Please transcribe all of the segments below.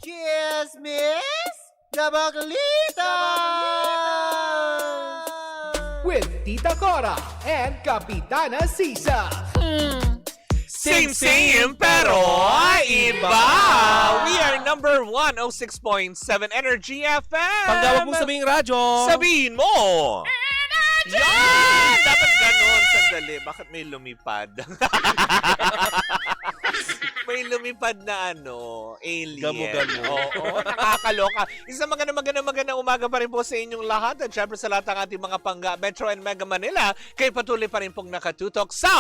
Chismis na Baklita! With Tita Cora and Kapitana Sisa. Same, pero iba! We are number 106.7 Energy FM! Panggawag mo sabihing radyo. Sabihin mo! Yan! Dapat ganon. Sandali. Bakit may lumipad? May lumipad na alien. Gamo-gamo. Oo, nakakaloka. Isang magandang umaga pa rin po sa inyong lahat. At syempre sa lahat ng ating mga pangga Metro and Mega Manila, kayo patuloy pa rin pong nakatutok sa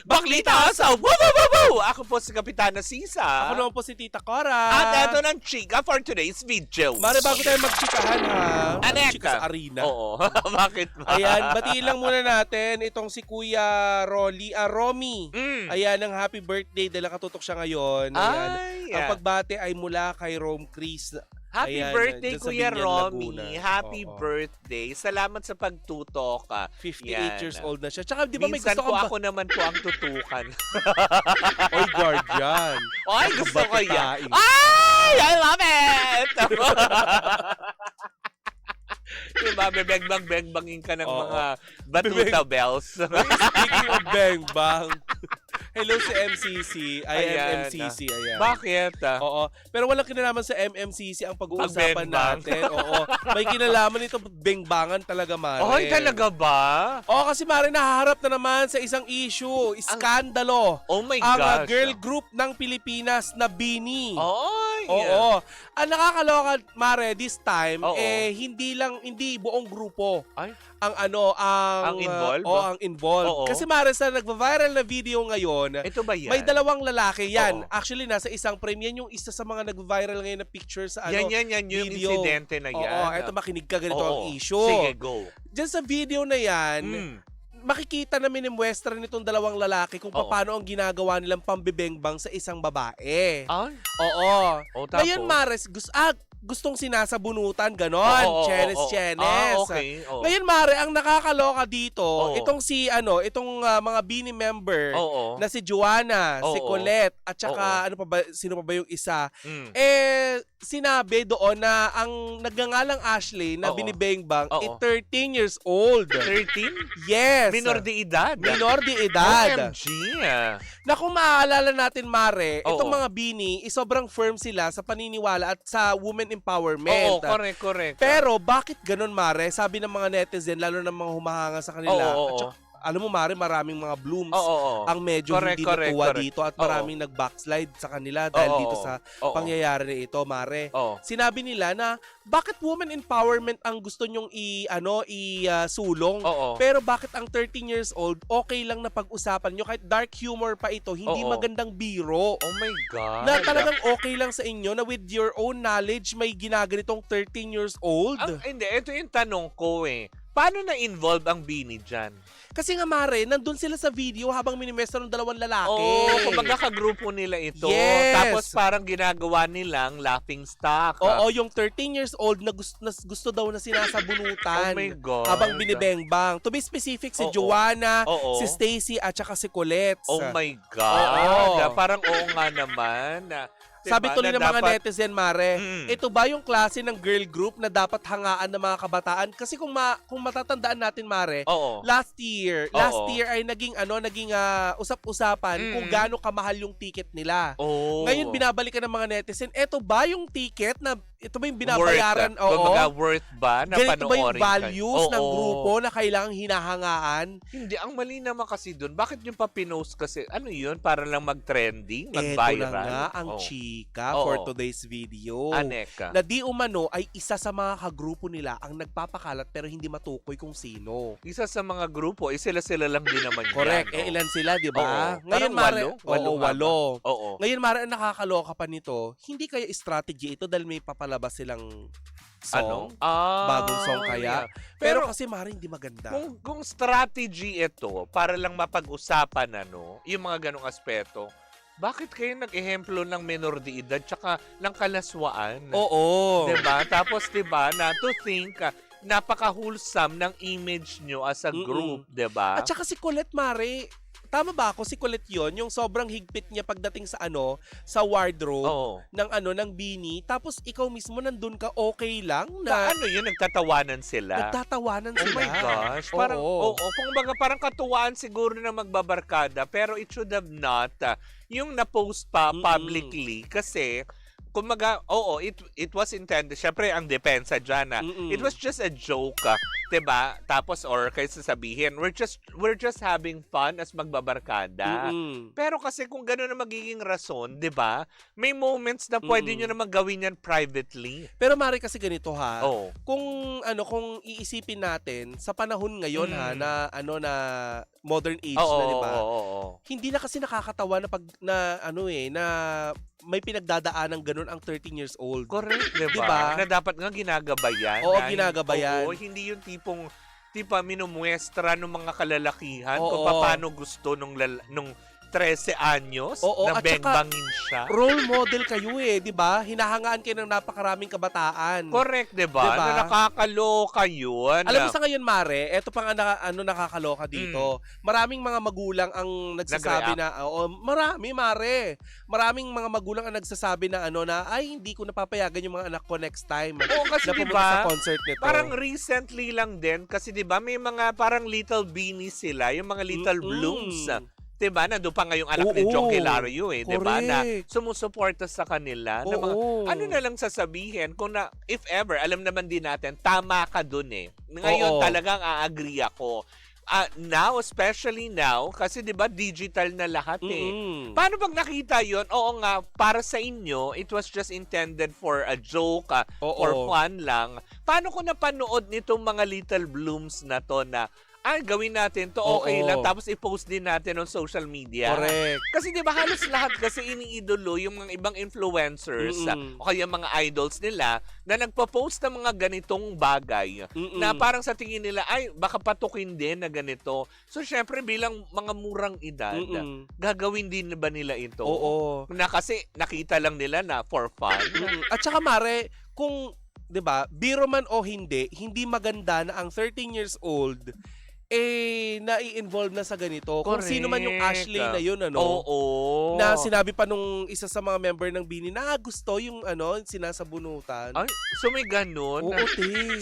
Baklita sa Woo! Ako po si Kapitana Sisa. Ako naman po si Tita Cora. At eto ng chika for today's video. Mare, bago tayo magchikahan ha. Anek. Chika sa arena. Oo. Bakit ba? Ayan, batiin lang muna natin itong si Kuya Romy. Ayan, ang happy birthday dahil katutok siya ngayon. Ayan. Ang pagbate ay mula kay Rome Chris. Happy Ayan, birthday, dyan sa Kuya Binyan, Romy. Laguna. Happy Oo. birthday. Salamat sa pagtutok. 58 years old na siya. Tsaka di ba may Minsan gusto po kang ako naman po ang tutukan. Oy, guardian. Ay, gusto ko yan. Bakitain. Ay, I love it! Diba, bebeng-bang-bangin ka ng Oo. mga batuta bells. Speaking of Bang Bang. Hello si MCC. Ayan. MCC. Ayan. Bakit? Oo. Pero walang kinalaman sa MMCC ang pag-uusapan Pag-bengbang. natin. Oo. May kinalaman ito bengbangan talaga, Mare. Oy, talaga ba? Oo, kasi Mare, nahaharap na naman sa isang issue. Iskandalo. Oh my Ang gosh. girl group ng Pilipinas na BINI. Oy! Oo. Ang nakakaloka, Mare, this time, Oo. hindi buong grupo. Ay. Ang involved? ang involved. Oo. Kasi Mare, sa nagva-viral na video ngayon, Ito ba yan? may dalawang lalaki yan. Oo. Actually, nasa isang frame. Yan yung isa sa mga nag-viral ngayon na picture sa Yan yung video. insidente na yan. Oo, eto makinig ka, ganito Oo. ang issue. Sige, go. Diyan sa video na yan, makikita na minimwestra nitong dalawang lalaki kung Oo. paano ang ginagawa nilang pambibengbang sa isang babae. Ay. Oo. O, tapos? Ngayon, Mares, gustong sinasabunutan, ganon. Oo, Chenes. okay. Oo. Ngayon, Mare, ang nakakaloka dito, Oo. itong mga BINI member Oo. na si Joanna, si Oo. Colette, at saka Oo. sino pa ba yung isa? Mm. Sinabi doon na ang nagngangalang Ashley na Oo. binibengbang Oo. 13 years old. 13? Yes. Minor de edad. Minor de edad. OMG. Na kung maaalala natin, Mare, Oo. itong mga BINI, sobrang firm sila sa paniniwala at sa women empowerment. Oo, correct. Pero bakit ganun, Mare? Sabi ng mga netizen, lalo ng mga humahanga sa kanila, Oo. at saka, alam mo, Mare, maraming mga blooms Oo. ang medyo hindi natuwa dito at maraming nag-backslide sa kanila dahil dito sa pangyayari na ito, Mare. Oo. Sinabi nila na bakit women empowerment ang gusto nyong sulong, Oo. pero bakit ang 13 years old okay lang na pag-usapan nyo kahit dark humor pa ito, hindi Oo. magandang biro. Oh my God. Na talagang okay lang sa inyo na with your own knowledge may ginaganitong 13 years old. Hindi, ito yung tanong ko eh. Paano na-involve ang BINI dyan? Kasi nga, Mare, nandun sila sa video habang minimestra ng dalawang lalaki. Oo, kumbaga kagrupo nila ito. Yes. Tapos parang ginagawa nilang laughing stock. Oo, yung 13 years old na gusto daw na sinasabunutan. Oh my God. Habang binibengbang. To be specific, si Oo. Joanna, Oo. si Stacy, at saka si Colette. Oh my God. Oo. Parang oo nga naman. Sabi tuloy ng mga netizen, Mare, Mm. ito ba yung klase ng girl group na dapat hangaan ng mga kabataan? Kasi kung matatandaan natin, Mare, Oo. last year ay naging usap-usapan Mm. kung gaano kamahal yung ticket nila. Oo. Ngayon binabalikan ng mga netizen, ito ba yung ticket na ito ba yung binabayaran? Kumbaga worth ba na Ganito ba yung panoorin values ka? ng Oo. grupo na kailangang hinahangaan? Hindi, ang mali naman kasi doon. Bakit yung pa-pinost kasi? Ano yun? Para lang mag-trending? Ito Mag-viral? na nga ang Oo. chika Oo. for today's video. Aneka. Na di umano ay isa sa mga kagrupo nila ang nagpapakalat pero hindi matukoy kung sino. Isa sa mga grupo, sila-sila lang din naman Correct. yan. Ilan sila, di ba? Oo. Ngayon, Parang Mare, walo? walo. Oo. Ngayon, Mare, ang nakakaloka pa nito, hindi kaya strategy ito dahil may papalabas silang song? Bagong song kaya? yeah. Pero kasi, Mare, hindi maganda. Kung strategy ito, para lang mapag-usapan yung mga ganong aspeto, bakit kayo nag-ehemplo ng minor de edad tsaka ng kalaswaan? Oo. Diba? Tapos, diba, na to think, napaka-wholesome ng image nyo as a group, diba? At saka si Colette, Mare, tama ba ako si Colette yun? Yung sobrang higpit niya pagdating sa sa wardrobe Oo. ng beanie. Tapos ikaw mismo nandun ka okay lang Na na ano yun, nagtatawanan sila? nagtatawanan Oh sila. my gosh. Parang, Oo. kumbaga parang katuwaan siguro na magbabarkada, pero it should have not. Yung na-post pa publicly, kasi, kumbaga, it was intended. Syempre, ang depensa dyan, it was just a joke, diba? Tapos, or kaysa sabihin, we're just having fun as magbabarkada. Pero kasi kung gano'n na magiging rason, diba? May moments na pwede nyo naman gawin yan privately. Pero mari kasi ganito ha. Oo. Kung iisipin natin sa panahon ngayon na modern age na, di ba? Hindi na kasi nakakatawa na may pinagdadaan ng ganun ang 13 years old. Correct, diba? Diba? Na dapat nga ginagabayan. Oo, ginagabayan. Oo, hindi yung tipong minumuestra ng mga kalalakihan Oo. kung paano gusto nung 13 anyos Oo, na at saka, bengbangin siya. Role model kayo di ba? Hinahangaan kayo ng napakaraming kabataan. Correct, diba? Diba? Na nakakaloka yun. Alam mo sa ngayon, Mare, eto pang nakakaloka dito. Maraming mga magulang ang nagsasabi marami, Mare. Maraming mga magulang ang nagsasabi na ay hindi ko napapayagan yung mga anak ko next time. Oo, kasi na pumunta diba, sa concert nito. parang recently lang din, kasi diba, may mga parang little beanies sila, yung mga little blooms. Diba, nandun pa nga yung anak ni John Hilario diba, na sumusuporta sa kanila. Na mga, ano na lang sasabihin, kung if ever, alam naman din natin, tama ka dun Ngayon talagang a-agree ako. Now, especially now, kasi diba, digital na lahat Paano pag nakita yon? Oo nga, para sa inyo, it was just intended for a joke, for fun lang. Paano kung napanood nitong mga little blooms na to na, gawin natin to, okay lang, tapos i-post din natin on social media. Correct. Kasi di ba halos lahat kasi iniidolo yung mga ibang influencers o kaya mga idols nila na nagpo-post ng mga ganitong bagay na parang sa tingin nila, baka patukin din na ganito. So, syempre, bilang mga murang edad, gagawin din ba nila ito? Oo. Na kasi nakita lang nila na for fun. At saka, Mare, kung, di ba, biro man o hindi maganda na ang 13 years old nai-involve na sa ganito. Kung sino man yung Ashley na yun, na sinabi pa nung isa sa mga member ng Bini na gusto yung sinasabunutan. Ay, so may ganun? Oo,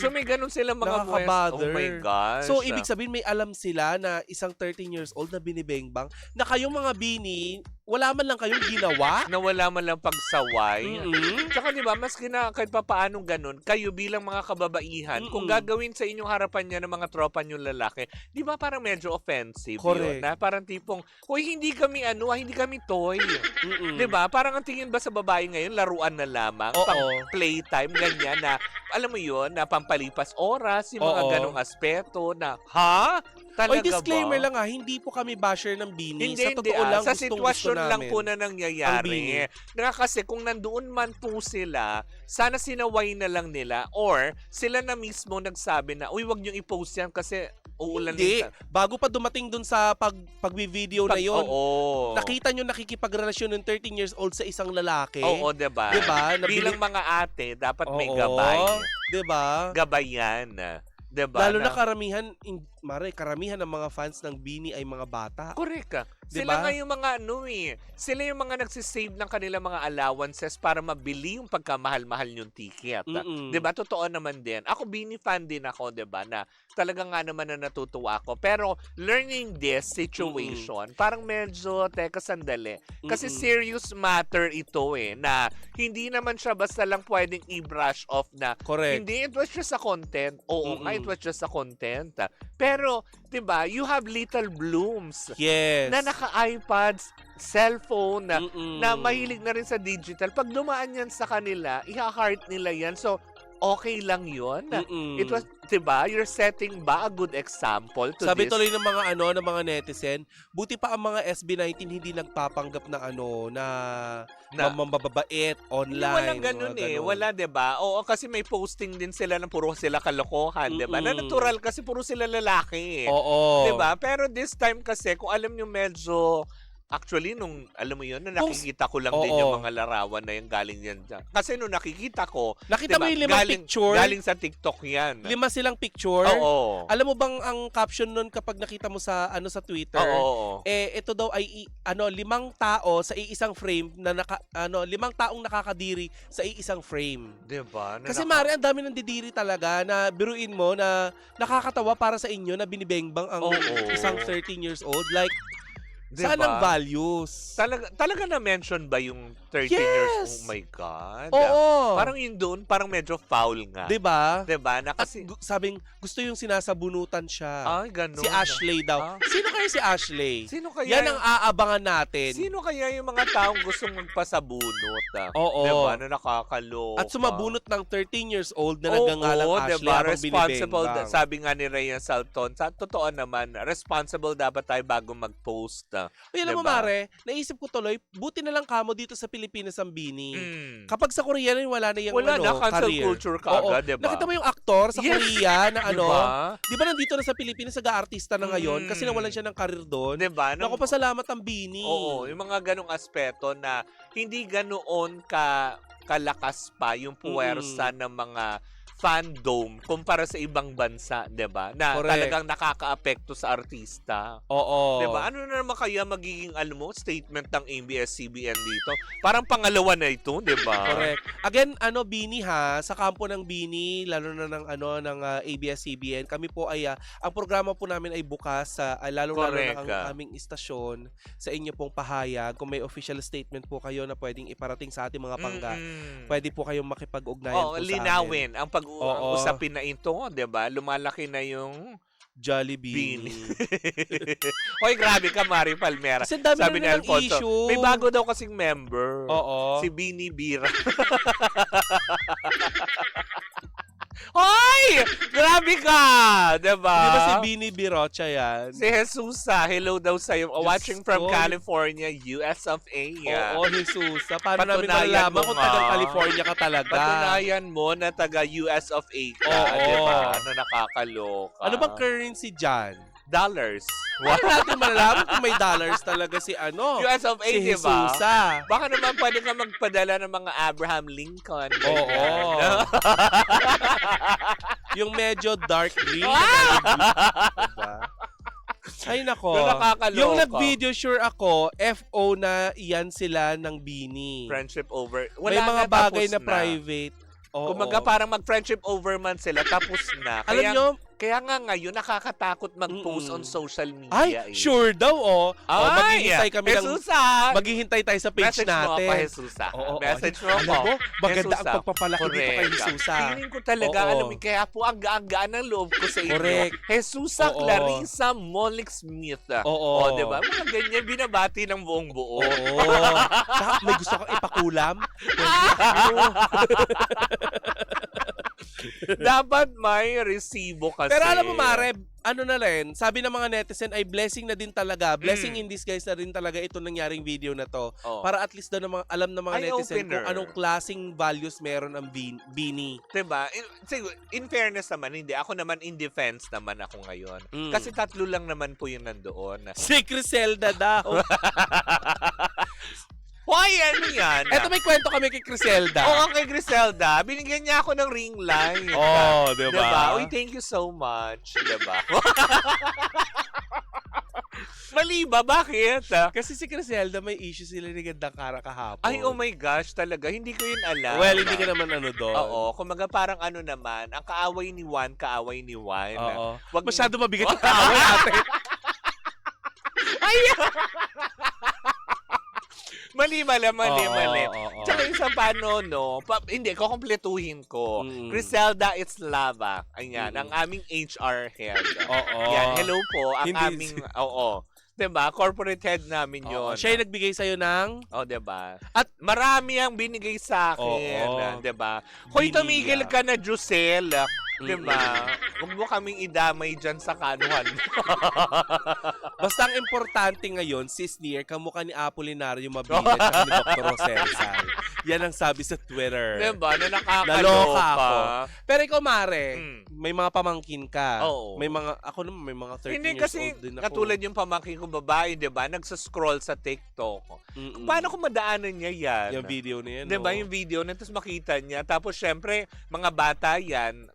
So may ganun sila mga nakaka-bother. Oh my gosh. So, ibig sabihin may alam sila na isang 13 years old na binibengbang na kayong mga Bini, wala man lang kayong ginawa. Na wala man lang pagsaway. Tsaka diba, maski na kahit papaanong ganun, kayo bilang mga kababaihan, kung gagawin sa inyong harapan niya ng mga tropa niyong lalaki, di ba parang medyo offensive yun? Na parang tipong, hindi kami hindi kami toy. Di ba? Parang ang tingin ba sa babae ngayon, laruan na lamang, pang playtime, ganyan na, alam mo yun, na pampalipas oras, yung mga ganong aspeto na, talaga disclaimer ba? lang hindi po kami basher ng Bini. Hindi, sa totoo lang, sa gustong-gusto sitwasyon lang namin po na nangyayari. Kasi kung nandoon man po sila, sana sinaway na lang nila or sila na mismo nagsabi na, wag niyong i-post yan kasi uulan. Hindi. Bago pa dumating dun sa pag-video na yun, nakita nyo nakikipagrelasyon ng 13 years old sa isang lalaki. Oo, diba? Bilang mga ate, dapat may gabay. Diba? Gabayan. Diba? Lalo na karamihan ng mga fans ng Bini ay mga bata. Correct. Diba? Sila nga yung mga sila yung mga nagsisave ng kanilang mga allowances para mabili yung pagkamahal-mahal yung ticket. Diba? Totoo naman din. Ako, Bini fan din ako, diba? Na talagang nga naman na natutuwa ako. Pero learning this situation, parang medyo, teka sandali. Kasi serious matter ito na hindi naman siya basta lang pwedeng i-brush off na. Correct. Hindi, it was just a content. Oo nga, it was just a content. Pero, diba, you have little blooms. Yes. Na naka-iPads, cellphone, na mahilig na rin sa digital. Pag dumaan yan sa kanila, iha-heart nila yan. So, okay lang yun. It was, diba, you're setting ba a good example to Sabi this? tuloy ng mga ng mga netizen, buti pa ang mga SB19 hindi nagpapanggap na mababait online. Walang ganun Wala, diba? Oo, kasi may posting din sila na puro sila kalokohan, diba? Na natural kasi puro sila lalaki. Oo. Diba? Pero this time kasi, kung alam nyo medyo Actually, nung, alam mo yun, nung Kung- nakikita ko lang din Oo. yung mga larawan na yung galing yan dyan. Kasi nung nakikita ko, Nakita mo diba, yung 5 picture? galing sa TikTok yan. 5 silang picture. Oo. Alam mo bang ang caption nun kapag nakita mo sa sa Twitter? Oo. Ito daw ay 5 tao sa iisang frame na 5 taong nakakadiri sa iisang frame. Diba? Kasi Mari, ang dami ng didiri talaga na biruin mo na nakakatawa para sa inyo na binibengbang ang Oo. isang 13 years old. Like, Diba? saan ang values? Talaga na-mention ba yung 13 years? Yes! Oh my God. Oo. Parang yun doon, parang medyo foul nga. Diba? Diba? Na At kasi, sabing gusto yung sinasabunutan siya. ay, ganun. Si Ashley daw. Ah. Sino kaya si Ashley? Sino kaya? Yan ang aabangan natin. Sino kaya yung mga taong gustong magpasabunot? Oo. Diba? Na nakakaloka. At sumabunot ng 13 years old na nagngangalang Oo, Ashley diba? habang Responsible, binibengbang. sabi nga ni Rhea Salton, sa totoo naman, responsible dapat tayo bago mag-post. Uy, alam mo, Diba? Mare, naisip ko tuloy, buti na lang kamo dito sa Pilipinas ang Bini. Mm. Kapag sa Korea na wala na yung Wala na, cancel career. culture ka Oo. agad, diba? Nakita mo yung aktor sa Yes. Korea na Diba? di ba nandito na sa Pilipinas, nag-aartista na ngayon kasi Mm. nawalan siya ng karir doon. Diba? Naku, pasalamat ang Bini. Oo, yung mga ganong aspeto na hindi ganoon kalakas pa yung puwersa ng mga fandom kumpara sa ibang bansa, 'di ba? Na Correct. talagang nakakaapekto sa artista. Oo. 'Di ba? Ano na naman kaya magiging statement ng ABS-CBN dito? Parang pangalawa na ito, 'di ba? Correct. Again, Bini ha, sa kampo ng Bini, lalo na ng ABS-CBN, kami po ay ang programa po namin ay bukas sa lalo-lalo na Correct. ang aming istasyon sa inyo pong pahayag. Kung may official statement po kayo na pwedeng iparating sa ating mga pangga, Mm-mm. pwede po kayong makipag-ugnayan po sa amin. linawin ang Oo. usapin na ito, 'di ba? Lumalaki na yung Jollibee. Hoy, grabe ka, Mari Palmera. Kasi ang dami Sabi ni na ng Alfonso, issue. may bago daw kasing member. Oo. Si Bini Bira. Hoy! Grabe ka! Diba? Di ba si Bini Birocha yan? Si Jesusa, hello daw sa'yo. Diyos Watching from ko. California, US of A. Oo, Jesusa. Paano namin Patunayan malalaman mo kung nga. taga California ka talaga? Patunayan mo na taga US of A ka. Oo. Diba? Ano nakakaloka. Ano bang currency dyan? Dollars. Paano natin malalaman kung may dollars talaga si US of A, si diba? Jesusa? Baka naman pwede ka magpadala ng mga Abraham Lincoln. Oo. ganyan. Yung medyo dark green. Diba? Ay nako. Yung nakakaloka. Yung nag-video sure ako, FO na iyan sila ng Bini. Friendship over. May Wala mga na, bagay tapos na private. Oo. Kumaga parang mag-friendship over man sila, tapos na. Alam nyo, Kaya nga ngayon, nakakatakot mag-post Mm-mm. on social media. ay, sure daw oh. Maghihintay kami ng Jesusa! maghihintay tayo sa page Message mo natin. ako, Jesusa. Oo, Message mo Alam ako. mo, maganda ang Jesusa. pagpapalaki dito kay Correct. Jesusa. Feeling ko talaga, Oo. alam mo, kaya po ang gaan-gaan ng loob ko sa inyo. Correct. Jesusa Oo. Clarissa Molik Smith. Oo. O, diba? Mga ganyan, binabati ng buong buo. Oo. Saka may gusto kang ipakulam? Dapat may resibo kasi. Pero alam mo, Mare, ano na rin, sabi ng mga netizen ay blessing na din talaga. Blessing in disguise na rin talaga ito nangyaring video na to. Oh. Para at least daw alam ng mga netizen Eye-opener. kung anong klaseng values meron ang Bini. Diba? In fairness naman, hindi. Ako naman in defense naman ako ngayon. Mm. Kasi 3 lang naman po yung nandoon. Si Criselda daw. Hoy, ano yan? Eto may kwento kami kay Criselda. Oo, kay Griselda. Binigyan niya ako ng ring light. Oh, Diba? Uy, thank you so much. Diba? Mali ba? Bakit? Kasi si Criselda may issue sila ni Gandang Kara kahapon. Ay, oh my gosh, talaga. Hindi ko yun alam. Well, hindi ka naman ano doon. Oo, kumaga parang ano naman, ang kaaway ni Juan. Oo. Wag Masyado mabigat yung kaaway ate. Ay! mali. Oo. Tsaka isa pa, no, hindi, kukumpletuhin ko. Mm. Griselda Islava. Ayan, Mm. ang aming HR head. Oo. Yan, hello po. Ang Hindi- aming, oo. Diba? Corporate head namin Oo. yun. Siya yung nagbigay sa'yo ng... Oh, diba? At- marami ang binigay sa akin. Oo. Diba? Hoy, Binia. tumigil ka na, Jusel. Diba? Huwag mo kaming idamay dyan sa kanuhan. Basta ang importante ngayon, sis Nier, kamukha ni Apolinario Mabini at ni Dr. Rosel Sal. Yan ang sabi sa Twitter. Diba? Na nakakaloka. Naloka ako. Pero ikaw, Mare, may mga pamangkin ka. Oo. Ako naman, may mga 13 Hindi years kasi old din ako. katulad yung pamangkin ko babae, 'di ba? Nagsascroll sa TikTok. Paano kung madaanan niya 'yan? Yung video na yan, 'Di ba? no? Yung video na tapos makita niya. Tapos syempre, mga bata 'yan,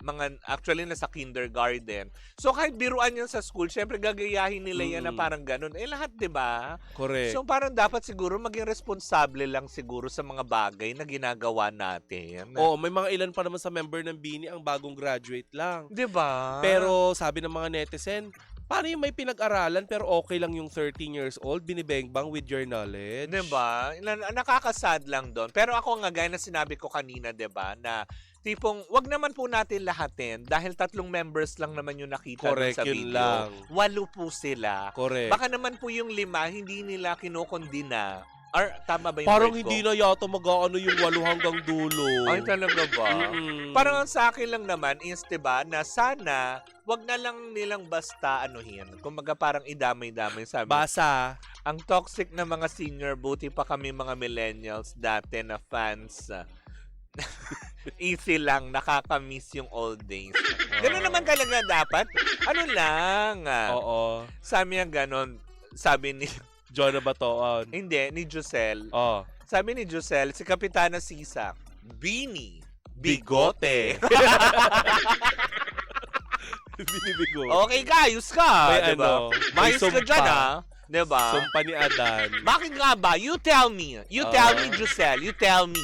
actually nasa kindergarten. So kahit biruan yan sa school, syempre gagayahin nila yan na parang ganun. Lahat 'di ba? Correct. So parang dapat siguro maging responsable lang siguro sa mga bagay na ginagawa natin. Oo, may mga ilan pa naman sa member ng Bini ang bagong graduate lang. 'Di ba? Pero sabi ng mga netizen, paano yung may pinag-aralan pero okay lang yung 13 years old, binibengbang with your knowledge? 'Di ba? Nakakasad lang doon. Pero ako nga gaya na sinabi ko kanina, 'di ba, na tipong wag naman po natin lahatin dahil 3 members lang naman yung nakita dun Correct, sa yun video. lang. 8 po sila. Correct. Baka naman po yung 5 hindi nila kinokondina. Or tama ba yung Parang word ko? hindi na yata mag-ano yung 8 hanggang dulo. Ay, talaga ba? Mm-mm. Parang ang sa akin lang naman is, 'di ba, na sana wag na lang nilang basta anuhin. Kumbaga parang idamay-damay sabi. Basa. Ang toxic na mga senior, buti pa kami mga millennials dati na fans. Easy lang, nakakamiss yung old days. Ganun naman talaga dapat. Ano lang. Oo. Sabi niya ganun. Sabi ni... Jonah Batoon. Hindi, ni Giselle. Oh. Sabi ni Giselle, si Kapitana Sisak, Bini, bigote. Binibigo. Okay ka, ayos ka. May diba? ano, may Mayos ka sumpa. dyan, ha? Diba? Sumpa ni Adan. Bakit nga ba? You tell me. You tell me, Giselle. You tell me.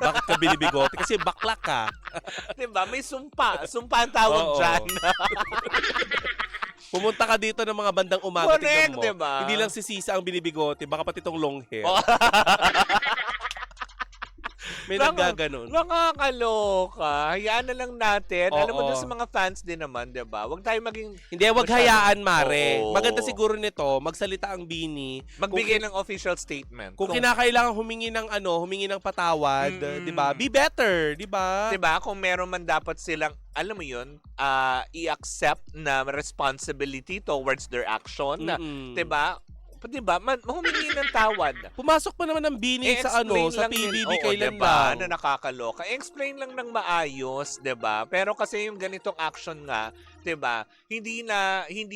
Bakit ka binibigote? Kasi bakla ka. Diba? May sumpa. Sumpa ang tawag Oo. dyan. Pumunta ka dito ng mga bandang umaga, Correct, tignan mo. diba? Hindi lang si Sisa ang binibigote, baka pati itong long hair. Oh. May naggaganon. Nakakaloka. Hayaan na lang natin. Alam mo Oo. dun sa mga fans din naman, diba? Huwag tayo maging... Hindi, wag hayaan, Mare. Oo. Maganda siguro nito, magsalita ang Bini. Magbigay ng official statement. Kung kinakailangan humingi ng patawad, 'di ba? Be better, 'di ba? Diba? Kung meron man dapat silang, alam mo yun, i-accept na responsibility towards their action. Mm-mm. Diba? Diba? Humingi ng tawad. Pumasok pa naman ang Bini sa sa PBB kailan diba? lang. Na nakakaloka. Explain lang ng maayos, 'di ba? Pero kasi yung ganitong action nga, 'di ba? Hindi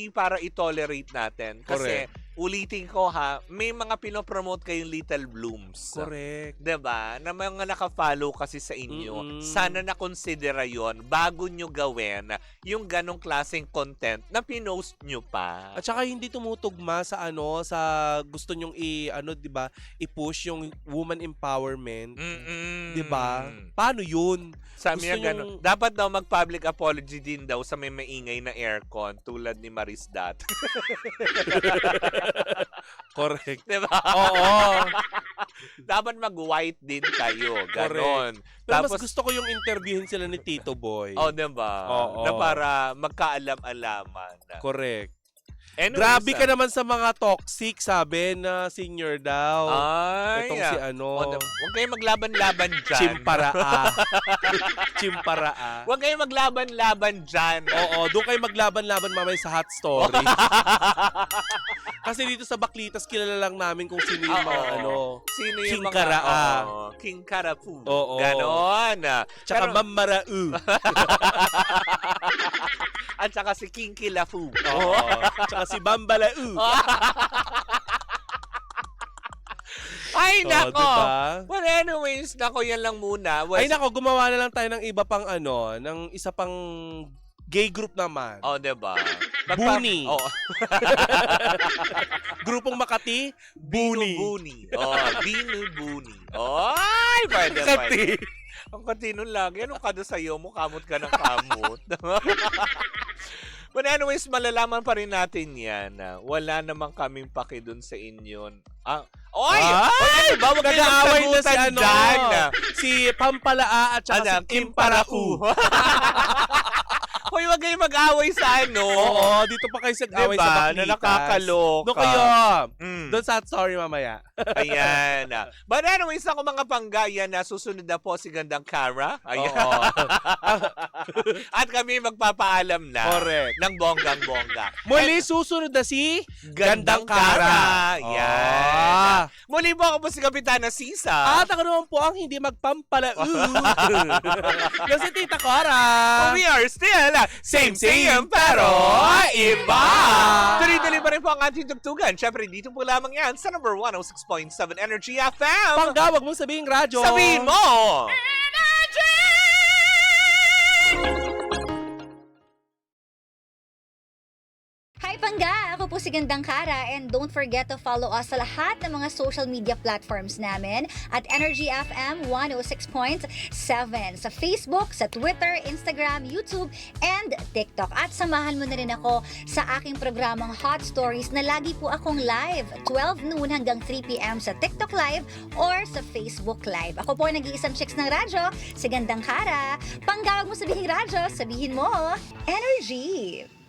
para i-tolerate natin kasi ulitin ko ha, may mga pinopromote kayong Little Blooms. Correct. 'Di ba? Na mga naka-follow kasi sa inyo. Mm-mm. Sana na-considera 'yon bago nyo gawin yung ganong klaseng content na pinost nyo pa. At saka hindi tumutugma sa sa gusto nyong di ba, i-push yung woman empowerment. 'Di ba? Paano 'yun? Sabi Gusto niya gano'n. Dapat daw mag-public apology din daw sa may maingay na aircon tulad ni Maris Dat. Correct. Diba? Oo. Dapat mag-white din kayo. Ganon. Pero mas gusto ko yung interviewin sila ni Tito Boy. Oh, diba? Oo. Na para magkaalam-alaman. Correct. Anyways, Grabe ka naman sa mga toxic, sabi na senior daw. Ay, Itong si Huwag kayong maglaban-laban dyan. Chimparaa. Chimparaa. Huwag kayong maglaban-laban dyan. Oo, doon kayo maglaban-laban mamaya sa hot story. Kasi dito sa Baklitas, kilala lang namin kung sino yung mga Sino yung Kingkaraa. mga... Kingkarapu. Oo. Ganon. Tsaka Mamarau. At saka si King Kilafu. Oo. Tsaka si Bambalau. Ay, nako. Diba? Well, anyways, nako, yan lang muna. Ay, nako, gumawa na lang tayo ng iba pang ng isa pang gay group naman. Oh, diba? Buni. Oh. Grupong Makati, Buni. Buni. Oh, Binu Buni. Ay, pwede. Ang katino lagi. Anong kada sa'yo mo? Kamot ka ng kamot. But anyways, malalaman pa rin natin yan. Wala naman kaming paki dun sa inyo. Oy! Ano ba? Huwag kayong Nag-aaway na si sagutan dyan. si Pampalaa at saka si Kimparau. Uy, wag kayong mag-away sa ano. Oo, dito pa kayo Diba? away sa Baklitas. Na nakakaloka. Doon kayo. Mm. Doon sa story mamaya. Ayan. But anyways, ako mga pangga, na susunod na po si Gandang Cara. Ayan. Oo. At kami magpapaalam na. Correct. Ng bonggang-bongga. Muli, susunod na si Gandang Cara. Yan. Ah. Muli po ako po si Kapitana Sisa. At ako naman po ang hindi magpampala. na si Tita Cora. We are still same pero iba. Tuloy-tuloy pa rin po ang ating tugtugan. Siyempre, dito po lamang yan sa number 106.7 Energy FM. Panggawag mo sabihin radyo. Sabihin mo! Hi Pangga! Ako po si Gandang Cara and don't forget to follow us sa lahat ng mga social media platforms namin at Energy FM 106.7 sa Facebook, sa Twitter, Instagram, YouTube, and TikTok. At samahan mo na rin ako sa aking programang Hot Stories na lagi po akong live 12 noon hanggang 3 p.m. sa TikTok Live or sa Facebook Live. Ako po ang nag-iisang chicks ng radyo, si Gandang Cara. Panggawag mo sabihin radyo, sabihin mo, Energy!